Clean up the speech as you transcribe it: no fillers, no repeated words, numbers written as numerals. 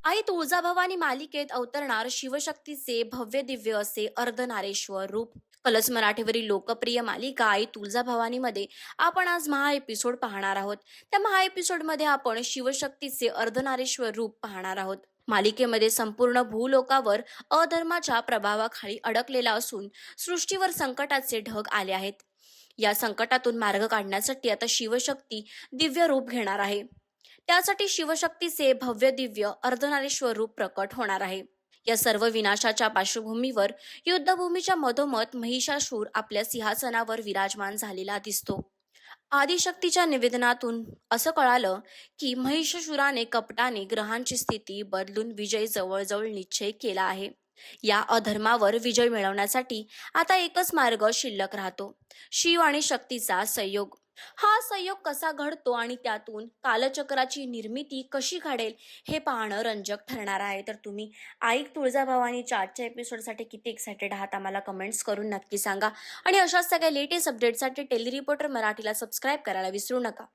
आई तुळजाभवानी मालिकेत अवतरणार शिवशक्तीचे भव्य दिव्य असे अर्धनारेश्वर रूप. कलर्स मराठीवरील लोकप्रिय मालिका आई तुळजाभवानीमध्ये आपण आज महा एपिसोड पाहणार आहोत. त्या महा एपिसोडमध्ये आपण शिवशक्तीचे अर्धनारेश्वर रूप पाहणार आहोत. मालिकेमध्ये संपूर्ण भूलोकावर अधर्माच्या प्रभावाखाली अडकलेला असून सृष्टीवर संकटाचे ढग आले आहेत. या संकटातून मार्ग काढण्यासाठी आता शिवशक्ती दिव्य रूप घेणार आहे. त्यासाठी शिवशक्तीचे भव्य दिव्य अर्धनारीश्वर रूप प्रकट होणार आहे. या सर्व विनाशाच्या पार्श्वभूमीवर युद्धभूमीच्या मधोमध महिषासूर आपल्या सिंहासनावर विराजमान झालेला दिसतो. आदिशक्तीच्या निवेदनातून असं कळालं की महिषासुराने कपटाने ग्रहांची स्थिती बदलून विजय जवळजवळ निश्चय केला आहे. या अधर्मावर विजय मिळवण्यासाठी आता एकच मार्ग शिल्लक राहतो, शिव आणि शक्तीचा संयोग. हा संयोग कसा घडतो आणि त्यातून कालचक्राची निर्मिती कशी घडेल हे पाहणं रंजक ठरणार आहे. तर तुम्ही आई तुळजाभवानीच्या आजच्या एपिसोडसाठी किती एक्सायटेड आहात आम्हाला कमेंट्स करून नक्की सांगा. आणि अशाच सगळ्या लेटेस्ट अपडेटसाठी टेली रिपोर्टर मराठीला सबस्क्राईब करायला विसरू नका.